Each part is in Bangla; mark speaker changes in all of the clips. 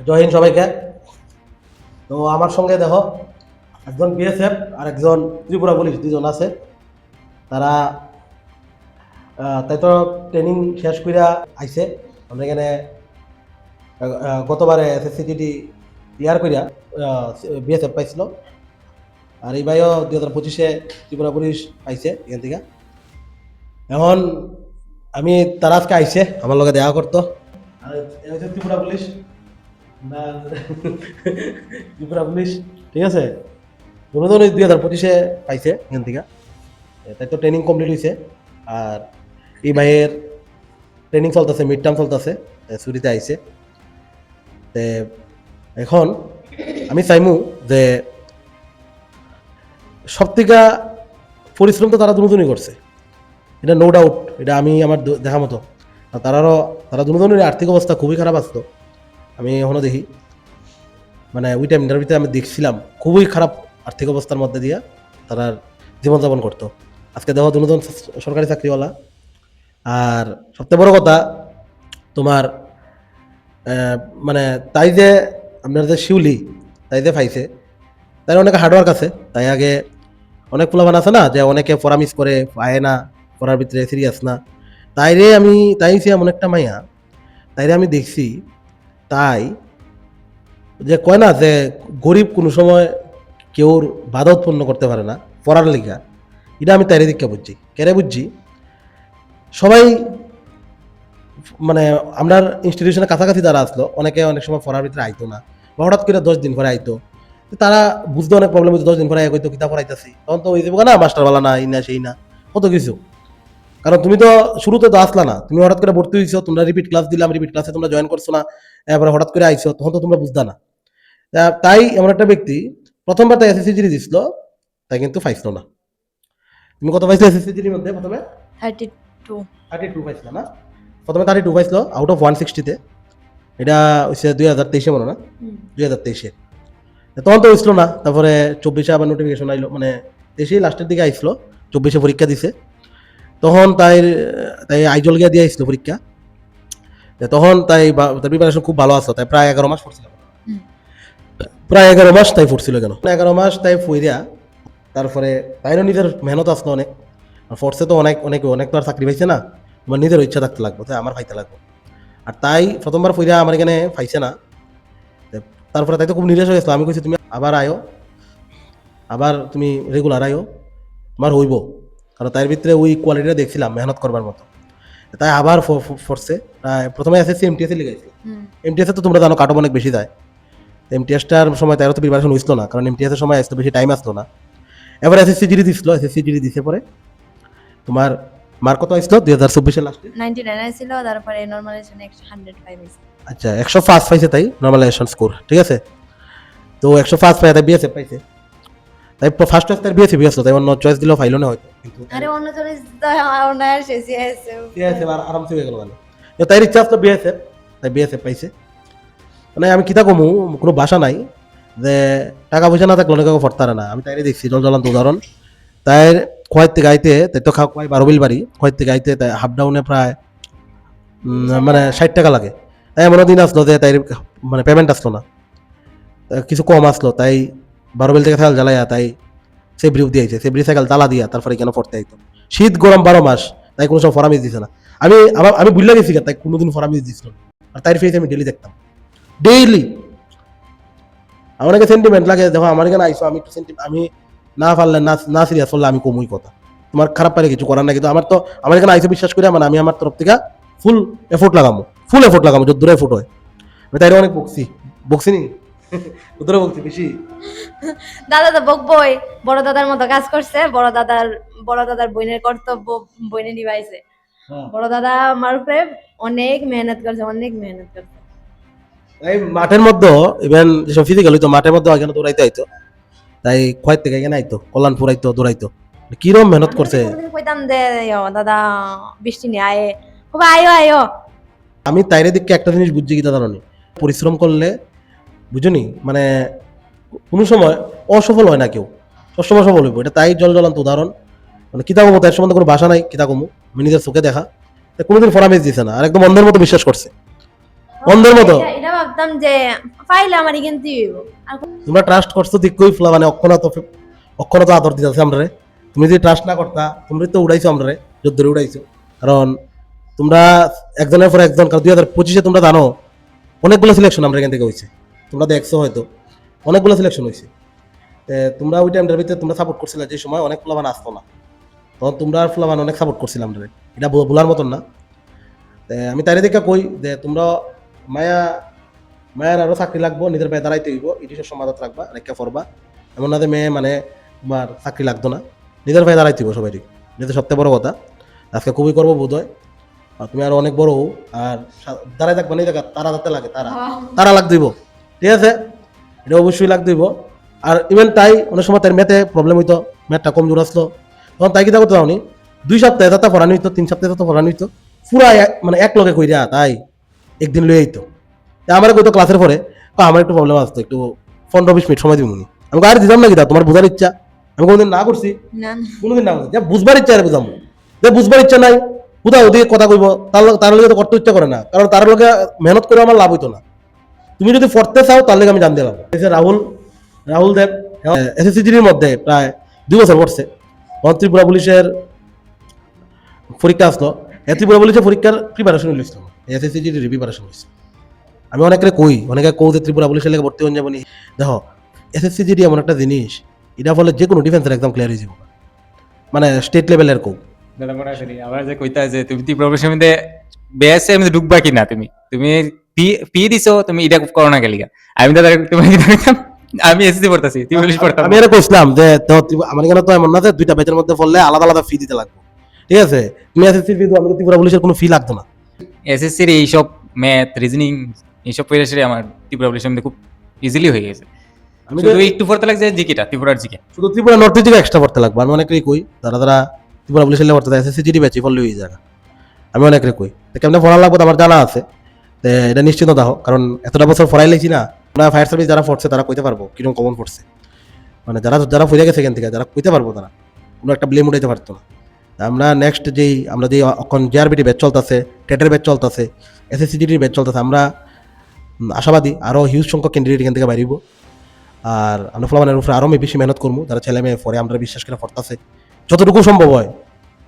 Speaker 1: জয় হিন্দ সবাইকে। তো আমার সঙ্গে দেখো একজন বিএসএফ আর একজন ত্রিপুরা পুলিশ দুজন আছে। তারা তাই তো ট্রেনিং শেষ কইরা আইছে। আমরা এখানে গতবারে এসএসসিটি ইয়ার কইরা বিএসএফ পাইছিল, আর এই ভাইও 2025-এ ত্রিপুরা পুলিশ পাইছে এখান থেকে। এখন আমি তারা আজকে আইছে আমার লগে দেখা করতো। আর এই হচ্ছে ত্রিপুরা পুলিশ না, ত্রিপুরা পুলিশ, ঠিক আছে। দুজন 2025-এ পাইছে এখান থেকে, তাই তো ট্রেনিং কমপ্লিট হয়েছে। আর এই ভাইয়ের ট্রেনিং চলতেছে, মিড টার্ম চলতেছে, ছুটিতে আইছে। তে এখন আমি চাইমু যে সব থেকে পরিশ্রম তো তারা দুজনই করছে, এটা নো ডাউট, এটা আমি আমার দেখা মতো। তারা দুজনের আর্থিক অবস্থা খুবই খারাপ আসতো। আমি এখনও দেখি, মানে ওই টাইম ইন্টারভিউতে আমি দেখছিলাম খুবই খারাপ আর্থিক অবস্থার মধ্যে দিয়ে তারা জীবনযাপন করতো। আজকে দেখো দুজন সরকারি চাকরিওয়ালা। আর সবচেয়ে বড় কথা তোমার মানে তাই যে আপনার যে শিউলি তাই যে পাইছে, তাই অনেক হার্ডওয়ার্ক আছে। তাই আগে অনেক পোলাবান আছে না, যে অনেকে পরামিস করে পায় না, পড়ার ভিতরে সিরিয়াস না। তাই এমন একটা মাইয়া, তাইরে আমি দেখছি। তাই যে কয় না যে গরিব কোনো সময় কেউর বাধা উৎপন্ন করতে পারে না পড়ার লিগা, এটা আমি তাইরে দিকে বুঝছি। কেরে বুঝছি, সবাই মানে আপনার ইনস্টিটিউশনের কাছাকাছি যারা আসলো, অনেকে অনেক সময় পড়ার ভিতরে আইতো না, বা হঠাৎ করে 10 দিন পরে আইতো। তারা বুঝতে অনেক প্রবলেম হচ্ছে, 10 দিন পরে হয়তো কিতাব পড়াইতেছি, তখন তো ওই যাবো না মাস্টারওয়ালা না, এই না সেই না, কত কিছু। কারণ তুমি তো শুরুতে তো আসলা না, তুমি হঠাৎ করে ভর্তি হয়েছো, তোমরা রিপিট ক্লাস দিলাম, রিপিট ক্লাসে তোমরা জয়েন করছো না, এরপরে হঠাৎ করে আইছো, তখন তো তোমরা বুঝতা না। তাই এমন একটা ব্যক্তি প্রথমবার তাই এসএসসি জিডি দিছিল, তাই কিন্তু পাইছিল না। তুমি কত পাইছো এসএসসি জিডির মধ্যে? প্রথমে 32 পাইছিল না? প্রথমে 32 পাইছিল আউট অফ 160-তে। এটা হচ্ছে 2023-এ মনে না, 2023-এ। তখন তো হয়েছিল না। তারপরে 24-এ আবার নোটিফিকেশন আইলো, মানে 23-এ লাস্টের দিকে আইছিল, 24-এ পরীক্ষা দিছে। তখন তাই আইজল গিয়া দিয়ে আসছিল পরীক্ষা। তখন তার প্রিপারেশন খুব ভালো আসলো। তাই প্রায় 11 মাস পড়ছিল, প্রায় 11 মাস তাই পড়ছিল। কেন 11 মাস তাই পড়িয়া তারপরে তাইরও নিজের মেহনত আসলো অনেক। আর ফোর্সে তো অনেক অনেক অনেক তো আর চাকরি পাইছে না, তোমার নিজের ইচ্ছা থাকতে লাগবে, তাই আমার পাইতে লাগবে। আর তাই প্রথমবার পড়িয়া আমার এখানে পাইছে না। তারপরে তাই তো খুব নিরাশ হয়েছিল। আমি কইছি তুমি আবার আয়ো, আবার তুমি রেগুলার আয়ো, তোমার হইব। কারণ তার ভিতরে ওই কোয়ালিটিটা দেখছিলাম মেহনত করবার মতো। তাই আবার ফোর্সে প্রথমে এসএসসি এমটিএসে লিখাইছিল। এমটিএসে তো তোমরা জানো কাটঅফ অনেক বেশি যায়। এমটিএসটার সময় তারও তো প্রিপারেশন হয়েছিল না, কারণ এমটিএসের সময় আসতে বেশি টাইম আসলো না। এবার এসএসসি জিডি দিছিল, এসএসসি জিডি দিছে পরে তোমার মার্ক কত আসলো 2024-এর লাস্টে?
Speaker 2: 99 আসছিল, তারপরে নরমালাইজেশনে 105 হইছে।
Speaker 1: আচ্ছা, 105 পাইছে তাই নরমালাইজেশন স্কোর, ঠিক আছে। তো 105 পাই তাই বিএসএফ পাইছে। তাই ফার্স্ট চয়েস তার বিএসএফ আসলো, তাই অন্য চয়েস দিলেও ফাইলো না হয়তো, কিন্তু
Speaker 2: আরে অন্য চয়েস তো অনার শেষে আছে।
Speaker 1: বিএসএফ আর আরামসে হয়ে গেল। মানে তাই ইচ্ছা আসলো বিএসএফ, তাই বিএসএফ পাইছে। মানে আমি কিতা কমু, কোনো ভাষা নাই যে টাকা পয়সা না থাকলে অনেকে ফরতারে না। আমি তাইরে দেখছি জ্বলন্ত উদাহরণ। তাই খোয়াইতে গাইতে তাই তো খাওয়াই 12 বিল বাড়ি, খোয়াইতে গাইতে তাই হাফ ডাউনে প্রায় মানে 60 টাকা লাগে। তাই এমন দিন আসলো যে তাই মানে পেমেন্ট আসলো না, কিছু কম আসলো। তাই 12 বিল থেকে সাইকেল জ্বালাইয়া তাই সেব্রি দিয়েছে, সেব্রি সাইকেল তালা দিয়া তারপরে কেন পড়তে আইতো। শীত গরম 12 মাস, তাই কোনো সময় ফরামিজ দিছে না। আমি বুঝলা গেছি, তাই কোনোদিন ফরামিজ দিছিল না। আর তাই ফেস আমি ডেলি দেখতাম, ডেইলি। আমার কাছে সেন্টিমেন্ট লাগে, দেখো আমার এখানে আইসো, আমি একটু আমি না পারলে না সিরিয়াস হলে আমি কমই কথা, তোমার খারাপ পারে কিছু করার না। কিন্তু আমার এখানে আইসো বিশ্বাস করে, মানে আমি আমার তরফ থেকে ফুল এফোর্ট লাগামো যত দূরে এফোর্ট হয়। আমি তাই অনেক বকছি নি দূরে বকছি বেশি।
Speaker 2: দাদা তো বকবই, বড় দাদার মতো কাজ করছে। বড় দাদার বোনের কর্তব্য বোনে নিভাইছে। বড় দাদা আমার উপরে অনেক মেহনত করছে।
Speaker 1: এই মাঠের মধ্যে ইভেন যেসব ফিজিক্যাল হইতো, মাঠের মধ্যে এখানে দৌড়াইতে আইতো, তাই খোয়াই থেকে এখানে আইতো, কল্যাণপুর আইতো, দৌড়াইতো। কিরম মেহনত করছে।
Speaker 2: কইতাম যে দাদা বৃষ্টি নিয়ে আয়, খুব আয়ো।
Speaker 1: আমি তাইরে দিকে একটা জিনিস বুঝছি কি দাদা, পরিশ্রম করলে বুঝুনি, মানে কোনো সময় অসফল হয় না কেউ, সবসময় সফল হইব। এটা তাই জ্বলন্ত উদাহরণ। মানে কিতা কমো, তার সম্বন্ধে কোনো ভাষা নাই। কিতা কমো, আমি নিজের চোখে দেখা। কোনোদিন ফরামেজ দিছে না, আর একদম অন্ধের মতো বিশ্বাস করছে। অন্ধের মতো
Speaker 2: এটা ভাবতাম যে পাইলে আমারই কিনতে হইব আর
Speaker 1: তোমরা ট্রাস্ট করছো দিকই ফুলা মানে অক্ষণত আদর দিতেছে আমরা। তুমি যদি ট্রাস্ট না করতা তুমি তো উড়াইছো আমরা যদ্দূরে উড়াইছো। কারণ তোমরা একজনের পর একজন, কারণ 2025-এ তোমরা জানো অনেকগুলো সিলেকশন আমরা এখান থেকে হয়েছে, তোমরা দেখছো হয়তো অনেকগুলো সিলেকশন হয়েছে। তোমরা ওই টাইমটার ভিতরে তোমরা সাপোর্ট করছিলে, যে সময় অনেক ফুলামান আসতো না, তখন তোমরা ফুলামান অনেক সাপোর্ট করছিলাম রে, এটা বলার মতন না। আমি তাই দেখে কই যে তোমরা মায়ের আরো চাকরি লাগবো, নিজের পায়ে দাঁড়াইতে হইব, ইটিসের সমাজত রাখবা রেখা পড়বা। এমন না যে মেয়ে মানে তোমার চাকরি লাগতো না, নিজের পায়ে দাঁড়াইতে হইব সবাই, যেটা সবথেকে বড় কথা। আজকে খুবই করবো বোধ হয়। আর তুমি আরো অনেক বড় হও, আর দাঁড়াই থাকবা না, জায়গা তারা যাতে লাগে, তারা লাগ দিব, ঠিক আছে, এটা অবশ্যই লাগ দিব। আর ইভেন তাই অনেক সময় তার মেতে প্রবলেম হইতো, ম্যাথটা কম জোর আসলো, তখন তাই কিতা করতে পারি 2 সপ্তাহে যাতে পড়ানো হইতো, 3 সপ্তাহে যাতে পড়ানো হইতো, পুরা মানে এক লগে কইরা তাই একদিন লয়ে আইতো। আমার কইতো ক্লাসের পরে আমার একটু প্রবলেম আসতো, একটু 15-20 মিনিট সময় দিব। আমি আর দিতাম না, কিতা তোমার বোঝার ইচ্ছা, আমি কোনোদিন না করছি,
Speaker 2: না
Speaker 1: কোনোদিন না করছি, বুঝবার ইচ্ছা আর বুঝাম, যে বুঝবার ইচ্ছা নাই কোথাও ওদিকে কথা কইব, তার লগে তো করতে ইচ্ছা করে না, কারণ তার লগে মেহনত করে আমার লাভ হইতো না। তুমি যদি পড়তে চাও তাহলে আমি জান দিলাম। রাহুল দেব এসএসসিজির মধ্যে প্রায় 2 বছর পড়ছে, ত্রিপুরা পুলিশের পরীক্ষা আসলো, ত্রিপুরা পুলিশের পরীক্ষার প্রিপারেশন হইছিল, এসএসসিজির প্রিপারেশন হয়েছে। আমি অনেকে কই যে ত্রিপুরা পুলিশের লেগে ভর্তি হয়ে যাবো নি। দেখো এসএসসিজিডি এমন একটা জিনিস, এটা ফলে যে কোনো ডিফেন্সের একদম ক্লিয়ার হয়ে যাবো, মানে স্টেট লেভেলের কো
Speaker 3: দাদা মনে আছে আবার যে কইতা যে তুমি ত্রিপুরা পুলিশের মধ্যে বেএসএ এর মধ্যে ঢুকবা কিনা, তুমি পি দিছো, তুমি এটা করো না গেলিগা। আমি দাদা তোমাকে কইতাম আমি এসএসসি পড়তাছি, ত্রিপুরা পুলিশ পড়তাম।
Speaker 1: আমি এটা কইছিলাম যে তো আমার এখানে তো এমন না যে 2টা ব্যাচের মধ্যে পড়লে আলাদা আলাদা ফি দিতে লাগবে, ঠিক আছে, তুমি এসএসসি ফি দাও, আমি ত্রিপুরা পুলিশের কোনো ফি লাগতো না।
Speaker 3: এসএসসির এইসব ম্যাথ রিজনিং এইসব পড়াশোনা আমার ত্রিপুরা পুলিশের মধ্যে খুব ইজিলি হয়ে গেছে।
Speaker 1: আমি
Speaker 3: শুধু একটু পড়তে লাগছে জিকেটা, ত্রিপুরার জিকে।
Speaker 1: শুধু ত্রিপুরা নর্থ থেকে এক্সট্রা পড়তে লাগবে। আমি অনেকেই কই যারা ত্রিপুরা পুলিশের লেগে পড়তে এসএসসিজিডি ব্যাচে পড়লে হয়ে যায়। আমি অনেকেই কই কেমনে পড়া লাগবে আমার জানা আছে, এটা নিশ্চিত দাও, কারণ এতটা বছর পড়াই লেছি না। আমরা ফায়ার সার্ভিস যারা পড়ছে তারা কইতে পারবো কিরকম কমন পড়ছে, মানে যারা ফিরে গেছে এখান থেকে, যারা কইতে পারবো তারা কোনো একটা ব্লেম উঠাইতে পারতো না। আমরা নেক্সট আমরা যে এখন জেআরবিটি ব্যাচ চলতেছে, টেটের ব্যাচ চলতেছে, এসএসসিজিডির ব্যাচ চলতেছে, আমরা আশাবাদী আরও হিউজ সংখ্যক ক্যান্ডিডেট এখান থেকে বাইরিব। আর আমরা ফলামানের উপরে আরও বেশি মেহনত করবো, যারা ছেলে মেয়ে পরে আমরা বিশ্বাস করে পড়তেছে, যতটুকু সম্ভব হয়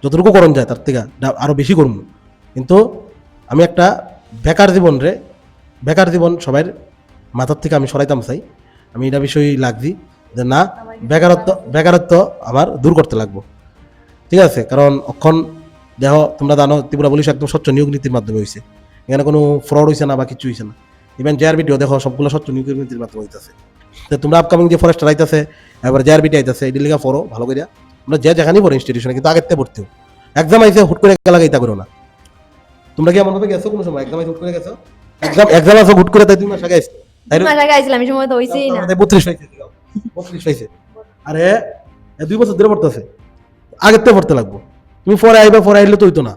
Speaker 1: যতটুকু করণ যায় তার থেকে আরও বেশি করবো। কিন্তু আমি একটা বেকার জীবন সবাই মাথার থেকে আমি সরাইতাম চাই। আমি এটা বিষয়ে লাগছি যে না, বেকারত্ব আমার দূর করতে লাগবো, ঠিক আছে। কারণ অক্ষণ দেহ তোমরা জানো ত্রিপুরা পুলিশ একদম স্বচ্ছ নিয়োগ নীতির মাধ্যমে হয়েছে, এখানে কোনো ফ্রড হয়েছে না বা কিছু হয়েছে না। ইভেন জেআরবিটিও দেখো সবগুলো স্বচ্ছ নিয়োগ নীতির মাধ্যমে হইতেছে। তো তোমরা আপকামিং যে ফরেস্টার আইতেছে, এবার জেআরবিটি আইতেছে, এটি লেখা পড়ো ভালো করে। আমরা যেখানেই পড়ো ইনস্টিটিউশনে, কিন্তু আগের থেকে ভর্তিও এক্সাম আইসে হুট করে গেলা ইতা করো না। তোমরা কি এমন ভাবে গেছো কোনো সময় এক্সাম আইসে হুট করে গেছো? এক্সাম আসো হুট করে, তাই 2 মাস আগে আইছো, তাই
Speaker 2: 2 মাস আগে আইছিলাম, এই সময় তো হইছেই না।
Speaker 1: 32 পাইছে। আরে 2 বছর ধরে পড়তেছে, আগের থেকে পড়তে লাগবো। তুমি পরে আইলে তো হইতো না।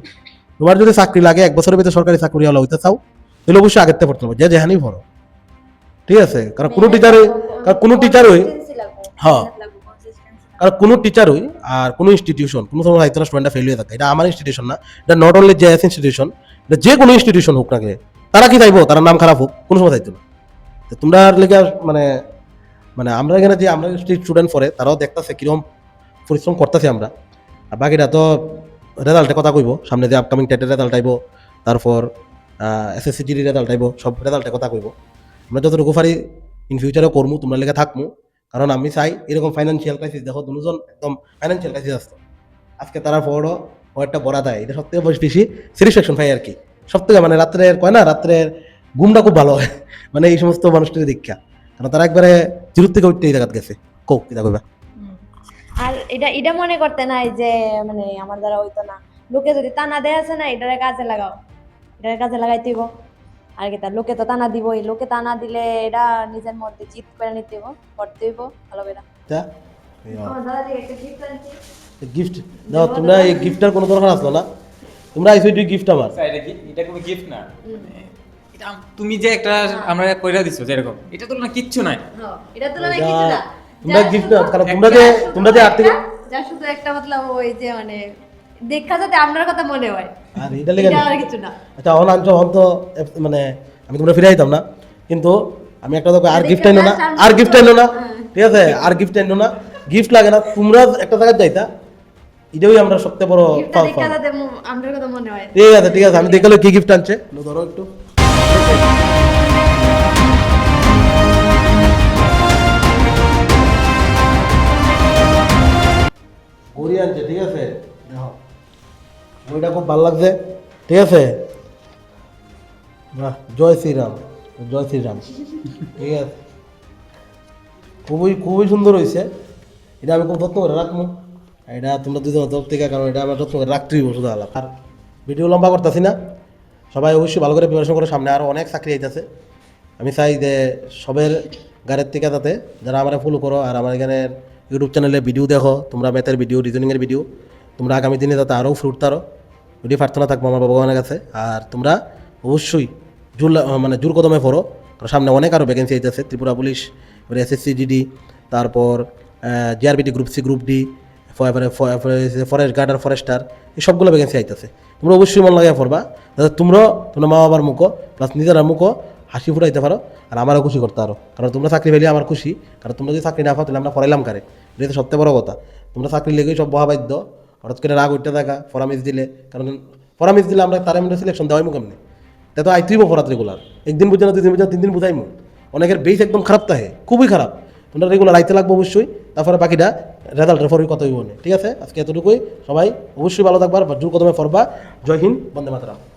Speaker 1: তোমার যদি চাকরি লাগে 1 বছরের ভিতরে সরকারি চাকরি হলো হইতে চাও, তাহলে অবশ্যই আগের থেকে পড়তে হবে, যেখানেই পড়ো, ঠিক আছে। কারণ কোনো টিচারই হ্যাঁ, কারণ কোনো টিচারই আর কোনো ইনস্টিটিউশন কোনো সময় হয়তো না স্টুডেন্টটা ফেল হয়ে থাকে। এটা আমার ইনস্টিটিউশন না, এটা নট অনলি জেএস ইনস্টিটিউশন, এটা যে কোনো ইনস্টিটিউশন হোক না কে, তারা কি চাইবো তার নাম খারাপ হোক, কোনো সময় চাইতো না। তো তোমরা লেগে মানে আমরা এখানে যে আমরা স্টুডেন্ট পড়ে তারাও দেখতেছে কিরকম পরিশ্রম করতেছি আমরা। আর বাকিটা তো রেজাল্টের কথা কইব, সামনে যে আপকামিং টেটের রেজাল্ট আইব, তারপর এসএসসিজির রেজাল্ট আইব, সব রেজাল্টের কথা কইব। আমরা যতটুকু পারি ইন ফিউচারেও করবো, তোমরা লেগে থাকবো। কারণ আমি চাই এরকম ফাইন্যান্সিয়াল ক্রাইসিস, দেখো দুজন একদম ফাইন্যান্সিয়াল ক্রাইসিস আসতো, আজকে তারা বড় একটা বড়া দেয়, এটা সব থেকে বেশি স্যাটিসফ্যাকশন পাই আর কি। সব থেকে মানে রাত্রের কয় না, রাত্রের ঘুমটা খুব ভালো হয় মানে এই সমস্ত মানুষটির দীক্ষা, কারণ তারা একবারে জিরোর থেকে উঠতে এই জায়গাত গেছে। কো কি কইবা?
Speaker 2: আর এটা মনে করতে নাই যে মানে আমার দ্বারা হইতো না, লোকে যদি টানা দেয় আছে না, এটারে কাজে লাগাও, এটারে কাজে লাগাইতে হইব। আর কি তার লোকে তো টানা দিবই, লোকে টানা দিলে এটা নিজের মধ্যে চিত করে নিতে হইব, করতে হইব ভালো করে। আমার দাদা থেকে একটা গিফট আনছি।
Speaker 1: গিফট দাও, তোমরা এই গিফটের কোনো দরকার আসলো না, তোমরা আইসো এই গিফট আমার।
Speaker 3: এটা কোনো গিফট না, এটা তুমি যে একটা আমরা কইরা দিছো যেরকম, এটা তো না কিচ্ছু নাই।
Speaker 2: হ্যাঁ, এটা তো না কিছু না,
Speaker 1: তোমরা গিফট দাও, কারণ তোমরা যে আর্থিক
Speaker 2: যা শুধু একটা মতলব ওই যে মানে দেখা যাতে আপনার কথা মনে হয়,
Speaker 1: আর এটা লেগে
Speaker 2: আর কিছু না।
Speaker 1: আচ্ছা অন আনছো, অন তো মানে আমি তোমরা ফিরে আইতাম না, কিন্তু আমি একটা দেখো আর গিফট আইনো না, আর গিফট আইনো না, ঠিক আছে, আর গিফট আইনো না, গিফট লাগে না, তোমরা একটা জায়গায় যাইতা, এটাই আমরা সবচেয়ে বড়
Speaker 2: গিফটটা
Speaker 1: পাওয়া।
Speaker 2: দেখা যাতে আমার কথা মনে হয়।
Speaker 1: ঠিক আছে, আমি দেখালো কি গিফট আনছে, ধরো একটু ঘড়ি আনছে, ঠিক আছে, দেখো ঘড়িটা খুব ভালো লাগছে, ঠিক আছে, বাহ, জয় শ্রীরাম, জয় শ্রীরাম, ঠিক আছে, খুবই খুবই সুন্দর হয়েছে, এটা আমি খুব যত্ন করে রাখবো, এটা তোমরা দুজন তরফ থেকে, কারণ এটা আমার যত্ন করে রাখতেই বসে আলাপ। আর ভিডিও লম্বা করতেছি না, সবাই অবশ্যই ভালো করে প্রিপারেশন করে, সামনে আরও অনেক চাকরি আইতেছে। আমি চাই যে সবের গাড়ির থেকে যাতে যারা আমরা ফলো করো আর আমার এখানে ইউটিউব চ্যানেলে ভিডিও দেখো, তোমরা ম্যাথের ভিডিও, রিজনিংয়ের ভিডিও, তোমরা আগামী দিনে যাতে আরও ফ্রুট তারো, ওইটি প্রার্থনা থাকবো আমার ভগবানের কাছে। আর তোমরা অবশ্যই মানে জোর কদমে পড়ো, কারণ সামনে অনেক আরও ভ্যাকেন্সি আইতেছে, ত্রিপুরা পুলিশ, এবারে এসএসসি জিডি, তারপর GRBT group C, group D, forest guard আর ফরেস্টার, এই সবগুলো ভ্যাকেন্সি আইতেছে। তোমরা অবশ্যই মন লাগাই পড়বা, যাতে তোমরা মা বাবার মুখো প্লাস নিজেরা মুখো হাসি ফুটাইতে পারো, আর আমারও খুশি করতে পারো। কারণ তোমরা চাকরি পেলে আমার খুশি, কারণ তোমরা যদি চাকরি না পাও তাহলে আমরা পড়াইলাম কারে, এটা তো সবচেয়ে বড় কথা। তোমরা চাকরি লেগেই সব বহাবাদ্য, হঠাৎ করে রাগ উঠতে থাকা, ফরামিস দিলে, কারণ ফরামিস দিলে আমরা তার মধ্যে সিলেকশন দেওয়াই মুখ এমনি, তা তো আইতেইব ফরাত রেগুলার, একদিন বুঝে না, 2 দিন বুঝে না, 3 দিন বুঝাইমু। অনেকের বেস একদম খারাপ থাকে, খুবই খারাপ, তোমরা রেগুলার আইতে লাগবো অবশ্যই, তারপরে বাকিটা রেজাল্টের পরই কথা হইব না, ঠিক আছে। আজকে এতটুকুই, সবাই অবশ্যই ভালো থাকবার, জোর কদমে পড়বা। জয় হিন্দ, বন্দে মাতরম।